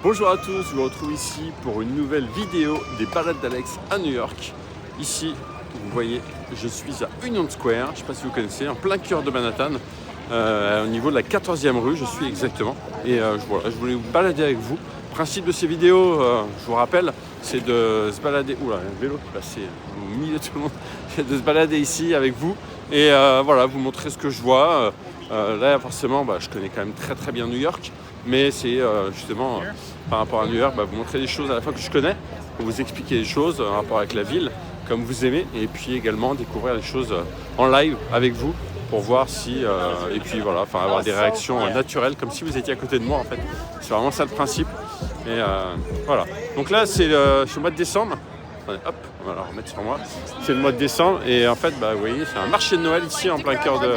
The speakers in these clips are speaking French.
Bonjour à tous, je vous retrouve ici pour une nouvelle vidéo des balades d'Alex à New York. Ici, vous voyez, je suis à Union Square, je ne sais pas si vous connaissez, en plein cœur de Manhattan, au niveau de la 14e rue, je suis exactement. Et voilà, je voulais vous balader avec vous. Le principe de ces vidéos, je vous rappelle, c'est de se balader. Oula, il y a un vélo qui passait au milieu de tout le monde. C'est de se balader ici avec vous et voilà, vous montrer ce que je vois. Là, forcément, je connais quand même très bien New York. Mais c'est justement par rapport à New York, vous montrer des choses à la fois que je connais, pour vous expliquer des choses en rapport avec la ville, comme vous aimez, et puis également découvrir des choses en live avec vous, pour voir si, et puis voilà, avoir des réactions naturelles, comme si vous étiez à côté de moi en fait. C'est vraiment ça le principe. Et voilà. Donc là, c'est le mois de décembre. Attendez, hop, on va la remettre sur moi. C'est le mois de décembre, et en fait, vous voyez, c'est un marché de Noël ici, en plein cœur de...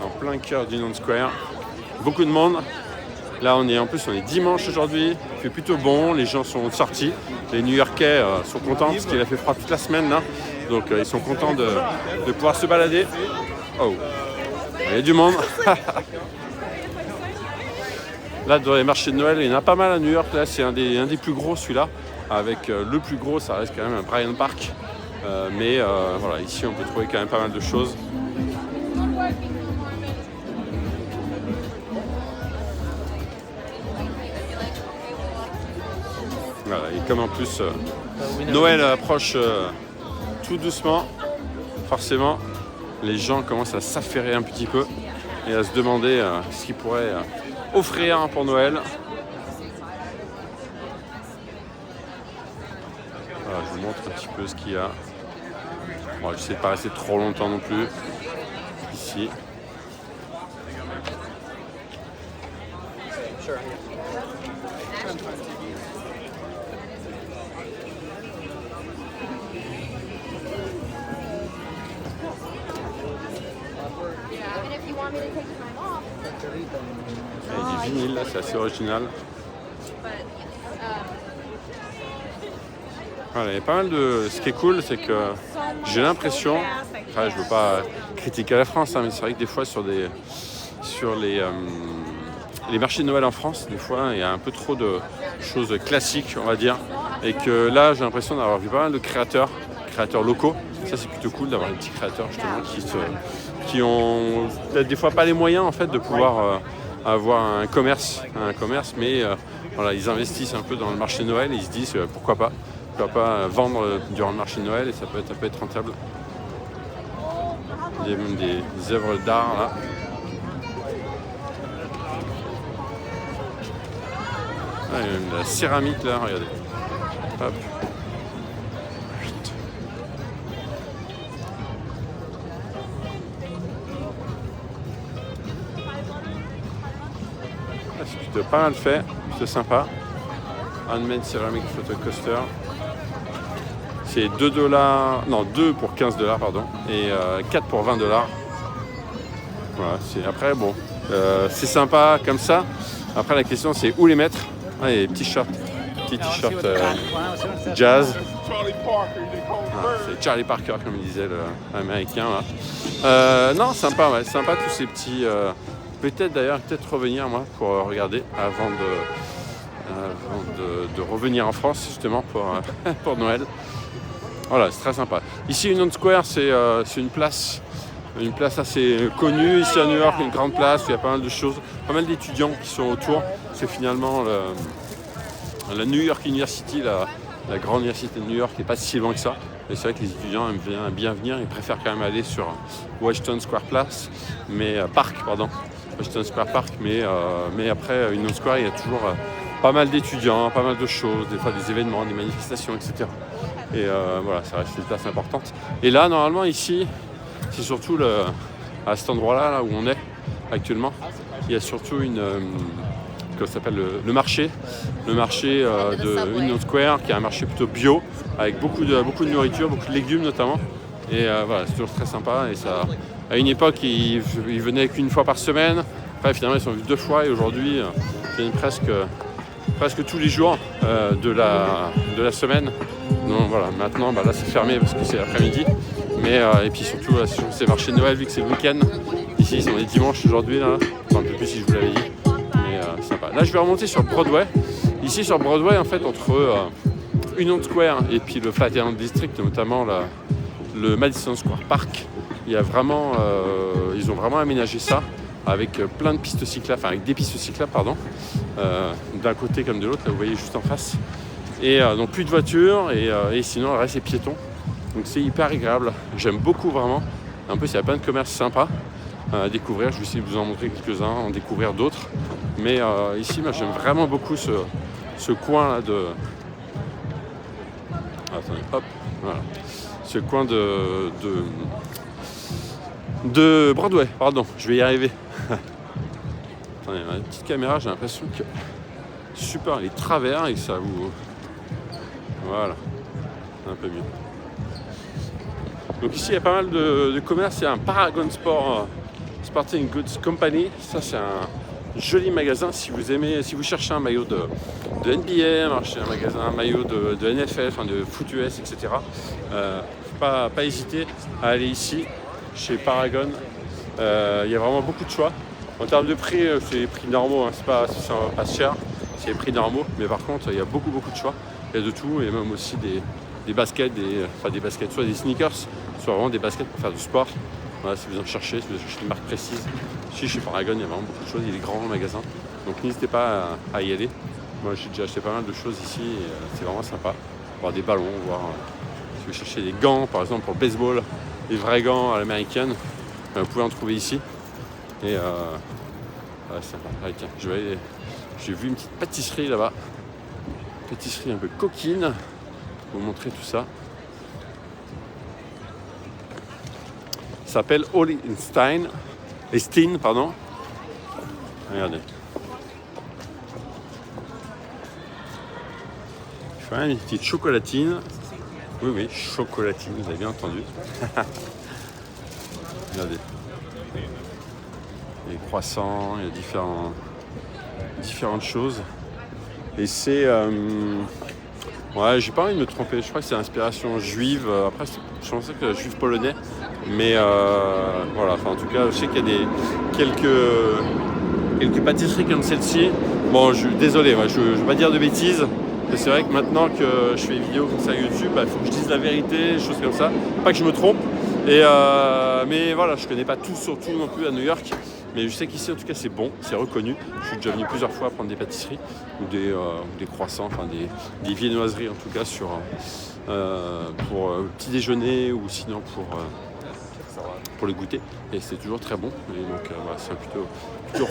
En plein cœur d'Union Square, beaucoup de monde. Là on est dimanche aujourd'hui, il fait plutôt bon, les gens sont sortis, les New-Yorkais sont contents parce qu'il a fait froid toute la semaine là, donc ils sont contents de pouvoir se balader. Oh, il y a du monde. Là dans les marchés de Noël, il y en a pas mal à New York, là c'est un des plus gros celui-là, avec le plus gros ça reste quand même un Bryant Park, mais voilà, ici on peut trouver quand même pas mal de choses. Voilà, et comme en plus Noël approche tout doucement, forcément les gens commencent à s'affairer un petit peu et à se demander ce qu'ils pourraient offrir pour Noël. Voilà, je vous montre un petit peu ce qu'il y a. Bon, je ne sais pas rester trop longtemps non plus ici. Il y a du vinyle là, c'est assez original. Voilà, il y a pas mal de... Ce qui est cool, c'est que j'ai l'impression, je ne veux pas critiquer la France, mais c'est vrai que des fois sur les marchés de Noël en France, des fois il y a un peu trop de choses classiques, on va dire, et que là j'ai l'impression d'avoir vu pas mal de créateurs locaux. Ça c'est plutôt cool d'avoir des petits créateurs justement qui ont peut-être des fois pas les moyens en fait de pouvoir avoir un commerce, mais voilà, ils investissent un peu dans le marché de Noël et ils se disent pourquoi pas vendre durant le marché de Noël, et ça peut être rentable. Il y a même des œuvres d'art là. Ah, il y a même de la céramique là, regardez. Hop. C'est plutôt pas mal fait, c'est sympa. Handmade Ceramic Photo Coaster. C'est 2 pour 15 $, pardon, et 4 pour 20 $. Voilà, après bon, c'est sympa comme ça. Après la question c'est où les mettre. Ah, il y a des petits t-shirts jazz. C'est Charlie Parker comme il disait l'américain là. Non, sympa, ouais, sympa tous ces petits. Peut-être revenir moi pour regarder avant de revenir en France justement pour Noël. Voilà, c'est très sympa. Ici, Union Square, c'est une place assez connue ici à New York, une grande place où il y a pas mal de choses, pas mal d'étudiants qui sont autour. C'est finalement la New York University, la grande université de New York, n'est pas si loin que ça. Et c'est vrai que les étudiants aiment bien venir, ils préfèrent quand même aller sur Washington Square Washington Square Park, mais après Union Square, il y a toujours pas mal d'étudiants, pas mal de choses, des fois des événements, des manifestations, etc. Et voilà, ça reste une place importante. Et là, normalement, ici, c'est surtout à cet endroit-là où on est actuellement, il y a surtout ça s'appelle le marché de Union Square, qui est un marché plutôt bio, avec beaucoup de nourriture, beaucoup de légumes notamment. Et voilà, c'est toujours très sympa. Et ça, à une époque, ils venaient qu'une fois par semaine. Après, finalement, ils sont venus 2 fois. Et aujourd'hui, ils viennent presque tous les jours de la semaine. Donc voilà, maintenant, là, c'est fermé parce que c'est l'après-midi. Mais et puis surtout, c'est marché de Noël, vu que c'est le week-end. ici. On est dimanche aujourd'hui, là. Enfin, un peu plus si je vous l'avais dit. Mais sympa. Là, je vais remonter sur Broadway. Ici, sur Broadway, en fait, entre Union Square et puis le Flatiron District, notamment le Madison Square Park, il y a vraiment, ils ont vraiment aménagé ça avec plein de pistes cyclables, enfin avec des pistes cyclables, pardon, d'un côté comme de l'autre. Là, vous voyez juste en face. Et donc plus de voitures et sinon le reste est piéton. Donc c'est hyper agréable. J'aime beaucoup vraiment. En plus, il y a plein de commerces sympas à découvrir. Je vais essayer de vous en montrer quelques-uns, en découvrir d'autres. Mais ici, moi, j'aime vraiment beaucoup ce coin là de. Attendez, hop, voilà. Ce coin de Broadway, pardon, je vais y arriver. Attendez, ma petite caméra, j'ai l'impression que super les travers et que ça vous. Voilà, un peu mieux. Donc ici, il y a pas mal de commerces. Il y a un Paragon Sporting Goods Company. Ça, c'est un joli magasin si vous aimez, si vous cherchez un maillot de NBA, un maillot de NFL, enfin de foot US, etc. Pas hésiter à aller ici, chez Paragon. Il y a vraiment beaucoup de choix. En termes de prix, c'est les prix normaux, hein. C'est pas cher, c'est les prix normaux. Mais par contre, il y a beaucoup de choix. Il y a de tout, et même aussi des baskets, des baskets, soit des sneakers, soit vraiment des baskets pour faire du sport. Voilà, si vous en cherchez, si vous cherchez une marque précise. Ici, chez Paragon, il y a vraiment beaucoup de choses. Il y a des grands magasins. Donc n'hésitez pas à y aller. Moi, j'ai déjà acheté pas mal de choses ici et c'est vraiment sympa. Voir des ballons, voir si vous cherchez des gants, par exemple, pour le baseball, des vrais gants à l'américaine, vous pouvez en trouver ici. Et ouais, sympa. Allez, tiens, j'ai vu une petite pâtisserie là-bas. Pâtisserie un peu coquine. Je vais vous montrer tout ça. Ça s'appelle Holstein, pardon. Regardez. Je fais une petite chocolatine. Oui, chocolatine, vous avez bien entendu. Regardez. Les croissants, il y a différentes choses. Et c'est... ouais, j'ai pas envie de me tromper. Je crois que c'est inspiration juive. Après, je pensais que c'était juif polonais. Mais voilà, enfin, en tout cas, je sais qu'il y a quelques pâtisseries comme celle-ci. Bon, désolé, je ne vais pas dire de bêtises. C'est vrai que maintenant que je fais des vidéos comme ça à YouTube, il faut que je dise la vérité, des choses comme ça. Pas que je me trompe. Mais voilà, je connais pas tout sur tout non plus à New York. Mais je sais qu'ici, en tout cas, c'est bon, c'est reconnu. Je suis déjà venu plusieurs fois prendre des pâtisseries ou des croissants, enfin des viennoiseries en tout cas pour petit déjeuner ou sinon pour le goûter. Et c'est toujours très bon. Et donc voilà, c'est plutôt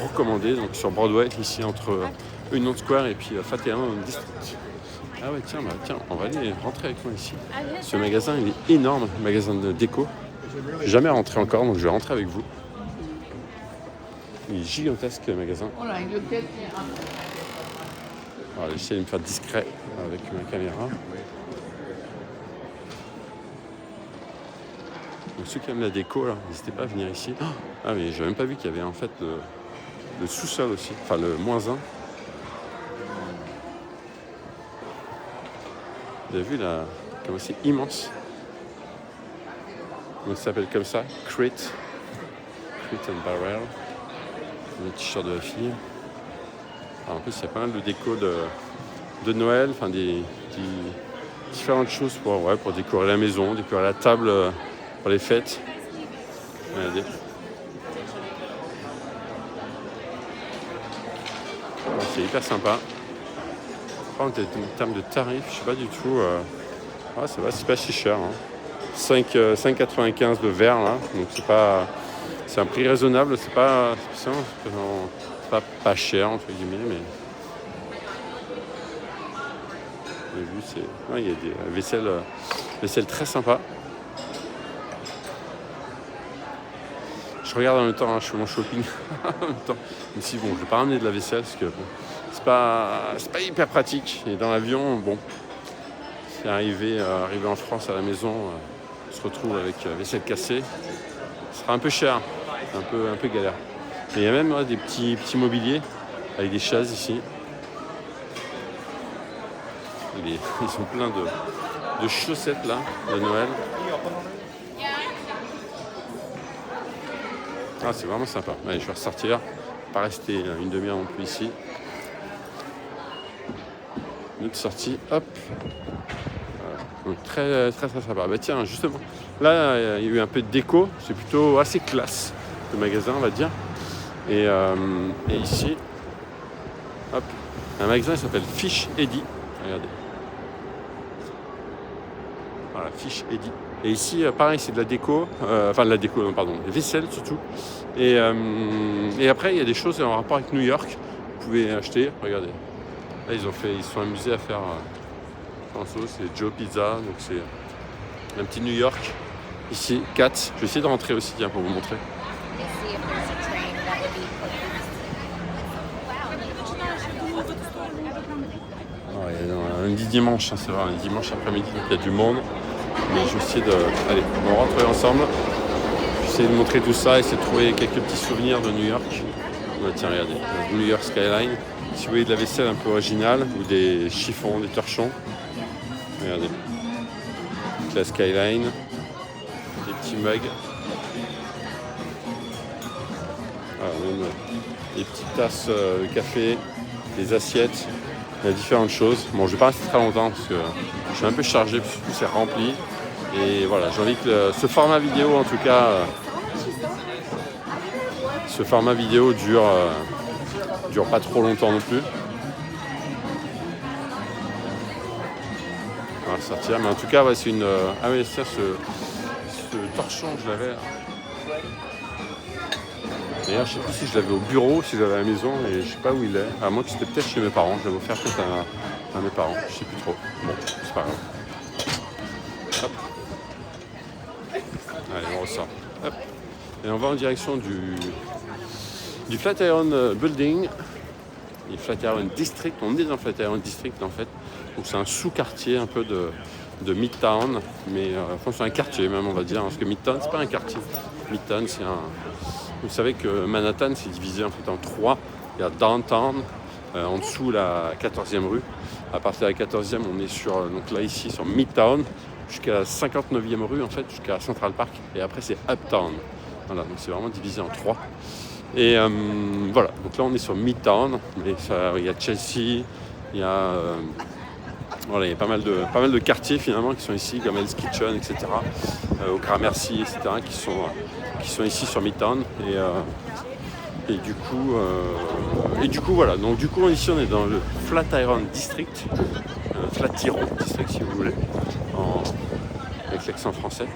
recommandé. Donc sur Broadway, ici entre Union Square et puis Flatiron District. Ah ouais, tiens, on va aller rentrer avec moi ici. Ce magasin, il est énorme, le magasin de déco. Je suis jamais rentré encore, donc je vais rentrer avec vous. Il est gigantesque le magasin. Voilà, j'essaie de me faire discret avec ma caméra. Donc ceux qui aiment la déco, là, n'hésitez pas à venir ici. Ah mais j'avais même pas vu qu'il y avait en fait le sous-sol aussi, enfin le -1. Vous avez vu là, comme c'est immense. Donc ça s'appelle comme ça, Crate and Barrel. Le t-shirt de la fille. Alors, en plus, il y a pas mal de déco de Noël, enfin différentes choses pour décorer la maison, décorer la table pour les fêtes. Regardez. C'est hyper sympa. En termes de tarifs, je sais pas du tout. Ça va, c'est pas si cher. Hein. 5,95 le verre là, donc c'est un prix raisonnable, c'est pas cher entre guillemets, mais vous avez vu, il y a des vaisselles très sympas. Je regarde en même temps, je fais mon shopping en même temps. Même si bon, je vais pas ramener de la vaisselle parce que c'est pas hyper pratique. Et dans l'avion, bon, c'est arrivé en France à la maison, on se retrouve avec vaisselle cassée. Ce sera un peu cher, un peu galère. Et il y a même des petits mobiliers avec des chaises ici. Ils sont pleins de chaussettes là, de Noël. Ah, c'est vraiment sympa. Allez, je vais ressortir, pas rester une demi-heure non plus ici. Une autre sortie, hop. Voilà. Donc très, très très sympa. Bah tiens, justement, là il y a eu un peu de déco, c'est plutôt assez classe le magasin, on va dire. Et ici, hop, un magasin qui s'appelle Fish Eddy. Regardez. Voilà, Fish Eddy. Et ici, pareil, c'est de la déco, enfin de la déco, non, pardon, des vaisselles surtout. Et après, il y a des choses en rapport avec New York. Vous pouvez acheter, regardez. Là, ils se sont amusés à faire c'est Joe Pizza, donc c'est un petit New York. Ici, 4. Je vais essayer de rentrer aussi, tiens, pour vous montrer. Un dimanche, hein, c'est vrai, un dimanche après-midi, donc il y a du monde. Mais je vais essayer de... Allez, on rentre ensemble. Je vais essayer de montrer tout ça, essayer de trouver quelques petits souvenirs de New York. Tiens, regardez, New York Skyline. Si vous voyez de la vaisselle un peu originale, ou des chiffons, des torchons. Regardez. Donc la Skyline. Des petits mugs. Voilà, même des petites tasses de café, des assiettes. Il y a différentes choses. Bon, je ne vais pas rester très longtemps parce que je suis un peu chargé, parce que tout c'est rempli. Et voilà, j'ai envie que ce format vidéo, en tout cas, ce format vidéo dure pas trop longtemps non plus. On va sortir, mais en tout cas, ouais, c'est une... Ah oui, ça, ce torchon, je l'avais... D'ailleurs, je ne sais plus si je l'avais au bureau, si je l'avais à la maison, et je ne sais pas où il est. À moins que c'était peut-être chez mes parents. Je l'avais offert peut-être à mes parents. Je ne sais plus trop. Bon, c'est pas grave. Hop. Allez, on ressort. Hop. Et on va en direction du Flatiron Building. Et Flatiron District. On est dans Flatiron District, en fait. Donc c'est un sous-quartier un peu de Midtown. Mais enfin, c'est un quartier même, on va dire. Parce que Midtown, c'est pas un quartier. Midtown, c'est un... Vous savez que Manhattan, c'est divisé en fait en 3. Il y a Downtown, en dessous la 14e rue. À partir de la 14e, on est sur, donc là ici, sur Midtown, jusqu'à la 59e rue, en fait, jusqu'à Central Park. Et après, c'est Uptown. Voilà, donc c'est vraiment divisé en 3. Et voilà, donc là, on est sur Midtown. Mais il y a Chelsea, il y a... Voilà, il y a pas mal de quartiers finalement qui sont ici, comme Hell's Kitchen, etc. Au Gramercy, etc. qui sont ici sur Midtown. Et du coup, voilà. Donc du coup, ici, on est dans le Flatiron District. Flatiron District, si vous voulez, avec l'accent français.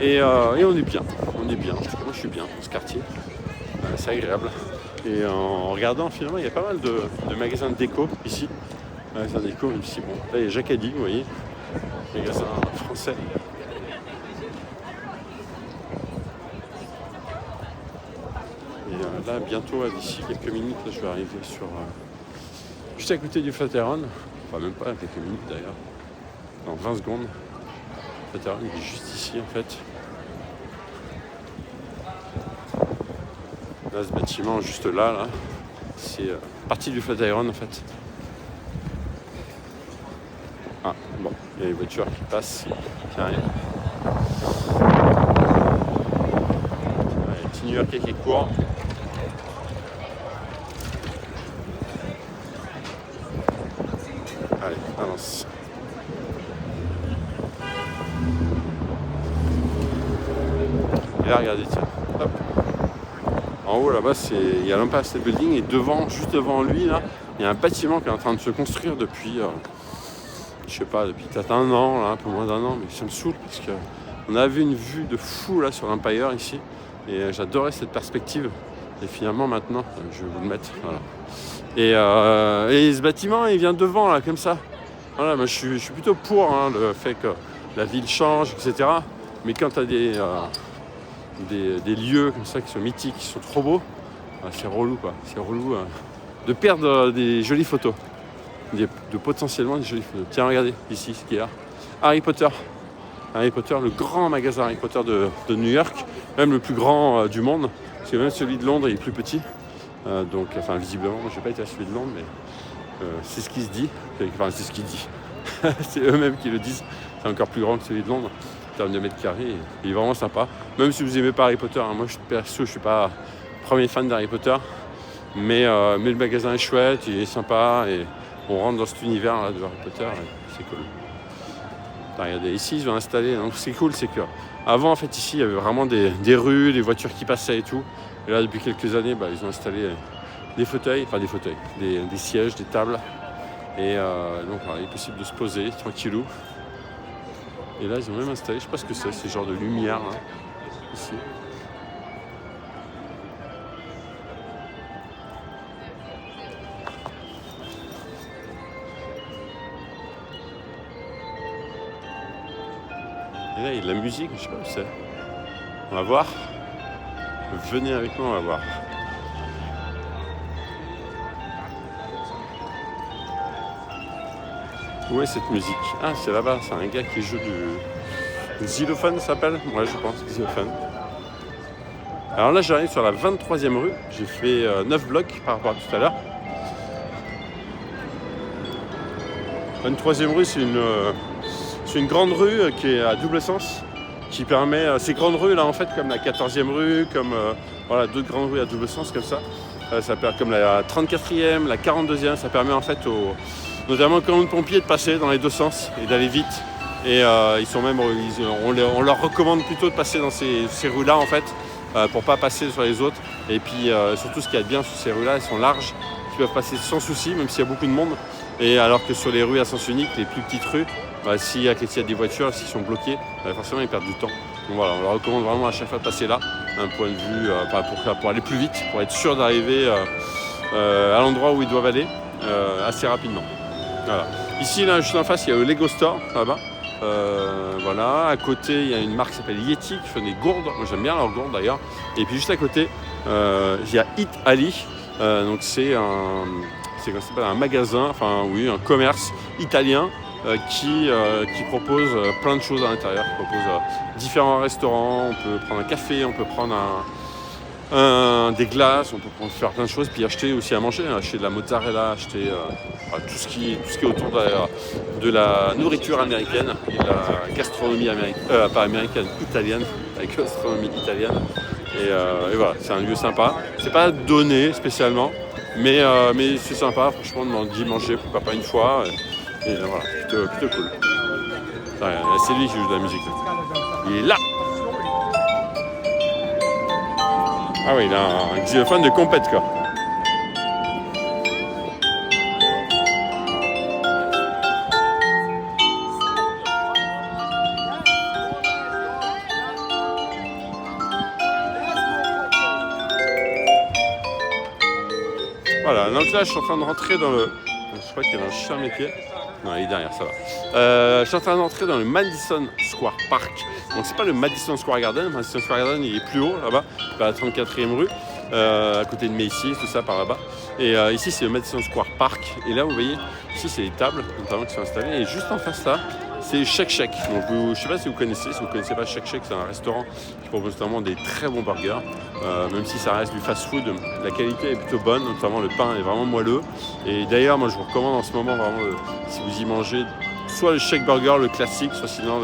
Et on est bien. On est bien. Moi, je suis bien dans ce quartier. C'est agréable. Et en regardant, finalement, il y a pas mal de magasins de déco ici. Magasin déco, même si bon, là il y a Jacadi, vous voyez, magasin français. Et là, bientôt, d'ici quelques minutes, là, je vais arriver sur juste à côté du Flatiron. Enfin, même pas quelques minutes d'ailleurs. Dans 20 secondes. Le Flatiron, il est juste ici en fait. Là, ce bâtiment juste là, c'est partie du Flatiron en fait. Ah, bon, il y a les voitures qui passent, qui arrivent. Les petits New-Yorkais qui courent. Allez, avance. Et là, regardez, tiens, hop. En haut, là-bas, il y a l'Empire State Building et juste devant lui, là, il y a un bâtiment qui est en train de se construire depuis... je sais pas, depuis peut-être un an, là, un peu moins d'un an, mais ça me saoule parce qu'on avait une vue de fou là sur l'Empire ici et j'adorais cette perspective et finalement maintenant, je vais vous le mettre, voilà. Et ce bâtiment il vient devant là comme ça, voilà, moi, je suis plutôt pour le fait que la ville change, etc. Mais quand tu as des lieux comme ça qui sont mythiques, qui sont trop beaux, c'est relou quoi, c'est relou de perdre des jolies photos. De potentiellement des jolies photos. Tiens, regardez ici ce qu'il y a. Harry Potter, le grand magasin Harry Potter de New York, même le plus grand du monde, parce que même celui de Londres il est plus petit. Donc, enfin, visiblement, moi je n'ai pas été à celui de Londres, mais c'est ce qui se dit. Enfin, c'est ce qu'ils disent. C'est eux-mêmes qui le disent. C'est encore plus grand que celui de Londres. en termes de mètres carrés, il est vraiment sympa. Même si vous n'aimez pas Harry Potter, hein, moi perso je ne suis pas premier fan d'Harry Potter, mais le magasin est chouette, il est sympa et on rentre dans cet univers là, de Harry Potter, c'est cool. Regardez, ici ils ont installé, donc c'est cool, c'est que avant en fait ici il y avait vraiment des rues, des voitures qui passaient et tout. Et là depuis quelques années ils ont installé des sièges, des tables. Et donc voilà, il est possible de se poser tranquillou. Et là ils ont même installé, je sais pas ce que c'est, ce genre de lumière là, ici. Et là, il y a de la musique, je sais pas où c'est. On va voir. Venez avec moi, on va voir. Où est cette musique? Ah, c'est là-bas, c'est un gars qui joue du xylophone, ça s'appelle? Ouais, je pense, xylophone. Alors là, j'arrive sur la 23e rue. J'ai fait 9 blocs par rapport à tout à l'heure. 23e rue, c'est une grande rue qui est à double sens, qui permet, ces grandes rues là en fait, comme la 14e rue, comme voilà, d'autres grandes rues à double sens comme ça, comme la 34e, la 42e, ça permet en fait notamment aux pompiers de passer dans les deux sens et d'aller vite. Et on leur recommande plutôt de passer dans ces rues là en fait, pour pas passer sur les autres. Et puis surtout ce qu'il y a de bien sur ces rues là, elles sont larges, qui peuvent passer sans souci, même s'il y a beaucoup de monde. Et alors que sur les rues à sens unique, les plus petites rues, s'il y a des voitures, s'ils sont bloqués, forcément ils perdent du temps. Donc voilà, on leur recommande vraiment à chaque fois de passer là, d'un point de vue pour aller plus vite, pour être sûr d'arriver à l'endroit où ils doivent aller assez rapidement. Voilà. Ici, là, juste en face, il y a le Lego Store, là-bas. Voilà, à côté, il y a une marque qui s'appelle Yeti, qui fait des gourdes. Moi, j'aime bien leurs gourdes d'ailleurs. Et puis juste à côté, il y a Eat Ali. Donc c'est un magasin, un commerce italien qui propose plein de choses à l'intérieur. Qui propose différents restaurants. On peut prendre un café, on peut prendre des glaces, on peut faire plein de choses, puis acheter aussi à manger, acheter de la mozzarella, acheter tout ce qui est autour de la nourriture américaine et de la gastronomie italienne, la gastronomie italienne. Et voilà, c'est un lieu sympa. C'est pas donné spécialement, mais c'est sympa, franchement, d'y manger, pourquoi pas une fois. Et voilà, plutôt cool. C'est lui qui joue de la musique. Là. Il est là. Ah oui, il a un xylophone de compète quoi. Voilà, donc là je suis en train de rentrer dans le... Je crois qu'il y a un chien à mes pieds. Non, il est derrière, ça va. Je suis en train d'entrer dans le Madison Square Park. Donc c'est pas le Madison Square Garden. Madison Square Garden, il est plus haut là-bas, à la 34e rue, à côté de Macy's, tout ça par là-bas. Et ici c'est le Madison Square Park. Et là vous voyez, ici c'est les tables notamment qui sont installées. Et juste en face là, c'est Shake Shack. Donc je ne sais pas si vous connaissez pas Shake Shack, c'est un restaurant qui propose notamment des très bons burgers. Même si ça reste du fast-food, la qualité est plutôt bonne, notamment le pain est vraiment moelleux. Et d'ailleurs, moi je vous recommande en ce moment vraiment, si vous y mangez, soit le shake burger, le classique, soit sinon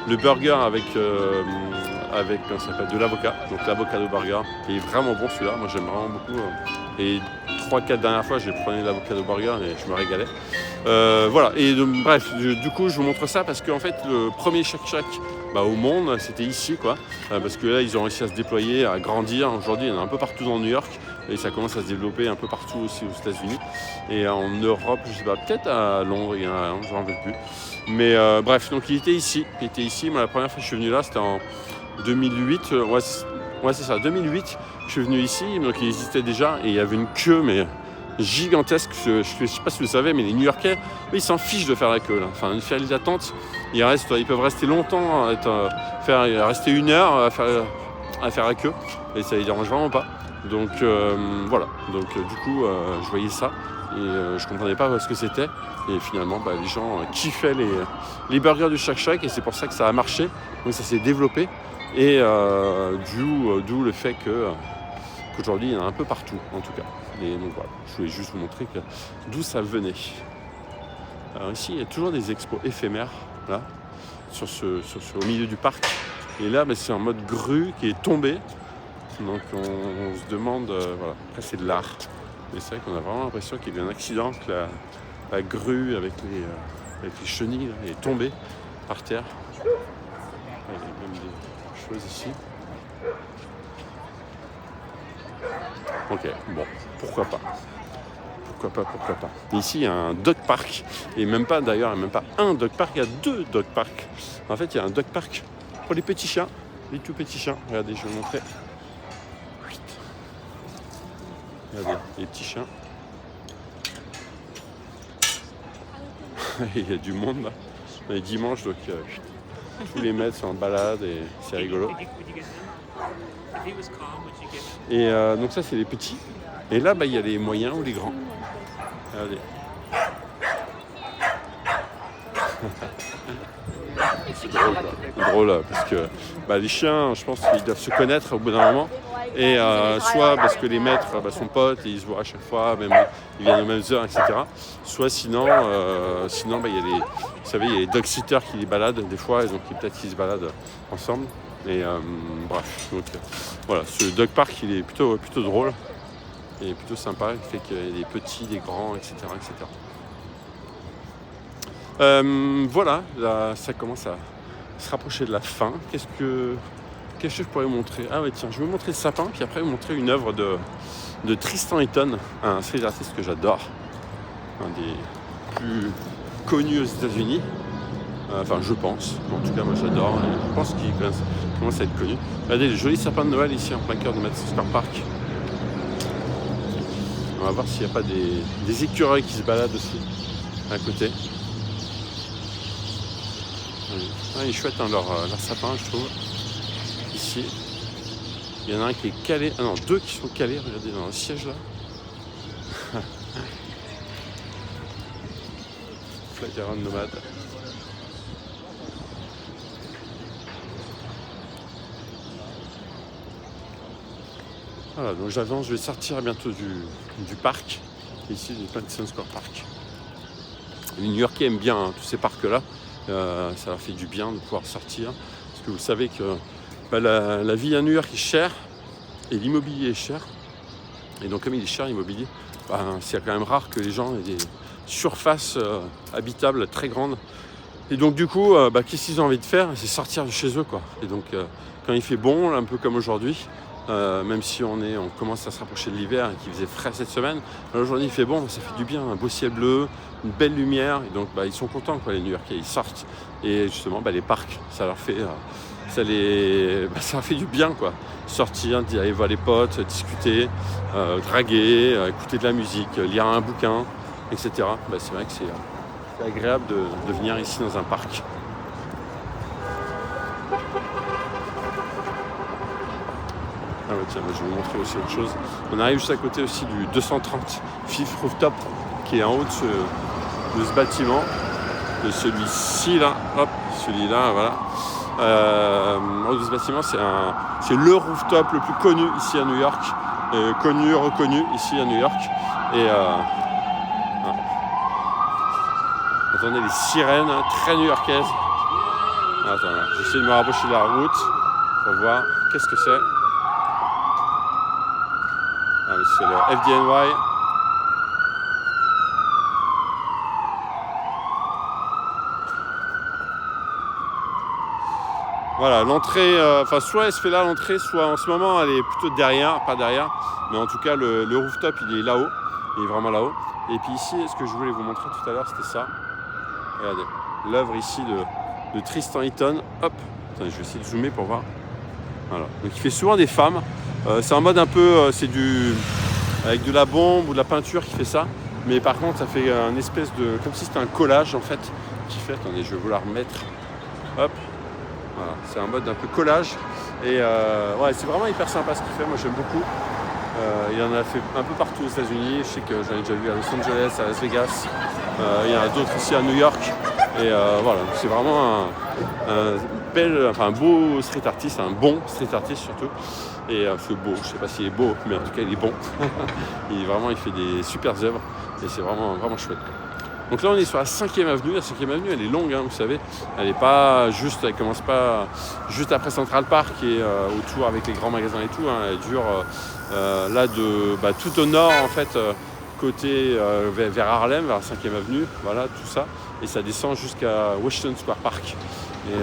le burger avec comment ça s'appelle, de l'avocat. Donc l'avocado burger, qui est vraiment bon celui-là, moi j'aime vraiment beaucoup. Et 3-4 dernières fois, j'ai pris l'avocado burger et je me régalais. Voilà, et bref, du coup je vous montre ça parce qu'en fait le premier Shake Shack au monde c'était ici quoi, parce que là ils ont réussi à se déployer, à grandir. Aujourd'hui il y en a un peu partout dans New York et ça commence à se développer un peu partout aussi aux États-Unis et en Europe, je sais pas, peut-être à Londres, il y en a un, je m'en rappelle plus. Mais bref, donc il était ici. Moi la première fois que je suis venu là c'était en 2008, ouais c'est ça, 2008, je suis venu ici, donc il existait déjà et il y avait une queue mais gigantesque. Je sais pas si vous le savez, mais les New-Yorkais, ils s'en fichent de faire la queue là. Enfin, une file d'attente, ils peuvent rester longtemps, rester 1 heure à faire la queue, et ça les dérange vraiment pas. Donc voilà. Donc du coup, je voyais ça et je comprenais pas ce que c'était. Et finalement, les gens kiffaient les burgers du Shake Shack et c'est pour ça que ça a marché. Donc ça s'est développé et d'où le fait qu'aujourd'hui il y en a un peu partout en tout cas. Et donc voilà, je voulais juste vous montrer d'où ça venait. Alors ici, il y a toujours des expos éphémères, là. au milieu du parc. Et là, c'est en mode grue qui est tombée. Donc on se demande, voilà, après c'est de l'art. Mais c'est vrai qu'on a vraiment l'impression qu'il y a eu un accident, que la grue avec les chenilles là, est tombée par terre. Il y a même des choses ici. Ok, bon, pourquoi pas. Pourquoi pas. Ici, il y a un dog park. Et même pas, d'ailleurs, il n'y a même pas un dog park, il y a 2 dog parks. En fait, il y a un dog park pour les petits chiens, les tout petits chiens. Regardez, je vais vous montrer. Regardez, les petits chiens. Il y a du monde là. On est dimanche, donc tous les maîtres sont en balade et c'est rigolo. Et donc ça, c'est les petits. Et là, il y a les moyens ou les grands. Regardez. C'est drôle, quoi. C'est drôle parce que les chiens, je pense qu'ils doivent se connaître au bout d'un moment. Et soit parce que les maîtres sont potes et ils se voient à chaque fois, même ils viennent aux mêmes heures, etc. Soit sinon, il y a les, vous savez, il y a les dog sitters qui les baladent des fois, et donc peut-être qu'ils se baladent ensemble. Et bref, donc voilà, ce dog park il est plutôt drôle et plutôt sympa, il fait qu'il y a des petits, des grands, etc. Voilà, là, ça commence à se rapprocher de la fin. Qu'est-ce que je pourrais vous montrer? Ah ouais, tiens, je vais vous montrer le sapin, puis après vous montrer une œuvre de Tristan Eaton, un street artiste que j'adore, un des plus connus aux États-Unis. Enfin, je pense. En tout cas, moi j'adore. Je pense qu'il commence à être connu. Regardez les jolis sapins de Noël ici en plein cœur de Madison Square Park. On va voir s'il n'y a pas des écureuils qui se baladent aussi à côté. Ah, il est chouette leur sapin, je trouve. Ici, il y en a un qui est calé. Ah non, 2 qui sont calés. Regardez dans le siège là. Flacaron nomade. Voilà, donc j'avance, je vais sortir bientôt du parc, ici du Madison Square Park. Les New-Yorkais aiment bien tous ces parcs-là, ça leur fait du bien de pouvoir sortir, parce que vous savez que la vie à New York est chère, et l'immobilier est cher, et donc comme il est cher l'immobilier, c'est quand même rare que les gens aient des surfaces habitables très grandes, et donc du coup, qu'est-ce qu'ils ont envie de faire? C'est sortir de chez eux, quoi. Et donc quand il fait bon, un peu comme aujourd'hui, même si on commence à se rapprocher de l'hiver et qu'il faisait frais cette semaine, aujourd'hui il fait bon, ça fait du bien, un beau ciel bleu, une belle lumière, et donc ils sont contents, quoi, les New-Yorkais, ils sortent, et justement les parcs, ça leur fait du bien, quoi, sortir, aller voir les potes, discuter, draguer, écouter de la musique, lire un bouquin, etc. C'est vrai que c'est agréable de venir ici dans un parc. Ah ouais, tiens, je vais vous montrer aussi autre chose. On arrive juste à côté aussi du 230 Fifth Rooftop qui est en haut de ce bâtiment, de celui-ci là, hop, celui-là, voilà. En haut de ce bâtiment, c'est le rooftop le plus connu ici à New York, reconnu ici à New York. Et attendez, les sirènes très new-yorkaises. Attends, j'essaie de me rapprocher de la route pour voir qu'est-ce que c'est. C'est le FDNY. Voilà, l'entrée, soit elle se fait là l'entrée, soit en ce moment elle est plutôt derrière, pas derrière, mais en tout cas le rooftop il est là-haut, il est vraiment là-haut. Et puis ici, ce que je voulais vous montrer tout à l'heure, c'était ça. Regardez, l'œuvre ici de Tristan Eaton. Hop, attendez, je vais essayer de zoomer pour voir. Voilà, donc il fait souvent des femmes. C'est un mode un peu, avec de la bombe ou de la peinture qui fait ça, mais par contre ça fait un espèce de, comme si c'était un collage en fait, qui fait, attendez, je vais vous la remettre, hop, voilà, c'est un mode un peu collage, et ouais, c'est vraiment hyper sympa ce qu'il fait, moi j'aime beaucoup, il en a fait un peu partout aux États-Unis, je sais que j'en ai déjà vu à Los Angeles, à Las Vegas, il y en a d'autres ici à New York, et voilà, c'est vraiment un beau street artiste, un bon street artiste surtout. Et c'est beau, je sais pas s'il est beau, mais en tout cas il est bon. Il fait des super œuvres et c'est vraiment, vraiment chouette, quoi. Donc là on est sur la 5e avenue. La 5e avenue elle est longue, hein, vous savez. Elle commence pas juste après Central Park et autour avec les grands magasins et tout. Hein. Elle dure là tout au nord en fait, côté vers Harlem, vers la 5e avenue. Voilà tout ça. Et ça descend jusqu'à Washington Square Park. Et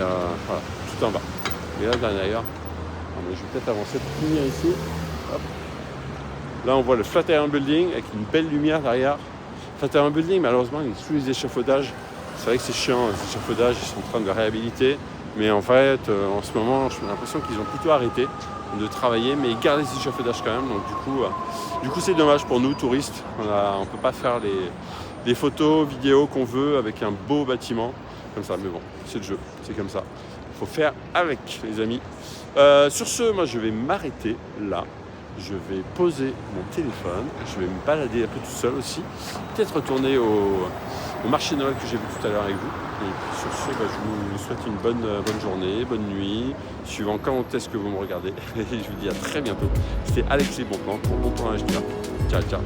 voilà, tout en bas. Et là d'ailleurs, je vais peut-être avancer pour finir ici. Hop. Là on voit le Flatiron Building avec une belle lumière derrière. Flatiron Building malheureusement il est sous les échafaudages. C'est vrai que c'est chiant, les échafaudages, ils sont en train de le réhabiliter. Mais en fait, en ce moment, j'ai l'impression qu'ils ont plutôt arrêté de travailler, mais ils gardent les échafaudages quand même. Donc du coup c'est dommage pour nous, touristes. On ne peut pas faire les photos, vidéos qu'on veut avec un beau bâtiment comme ça. Mais bon, c'est le jeu, c'est comme ça. Il faut faire avec, les amis. Sur ce, moi je vais m'arrêter là. Je vais poser mon téléphone, je vais me balader un peu tout seul aussi, peut-être retourner au marché Noël que j'ai vu tout à l'heure avec vous. Et puis sur ce, je vous souhaite une bonne journée, bonne nuit, suivant quand est-ce que vous me regardez. Et je vous dis à très bientôt. C'était Alex Les Bons Plans pour Bon Tournage. Ciao, ciao.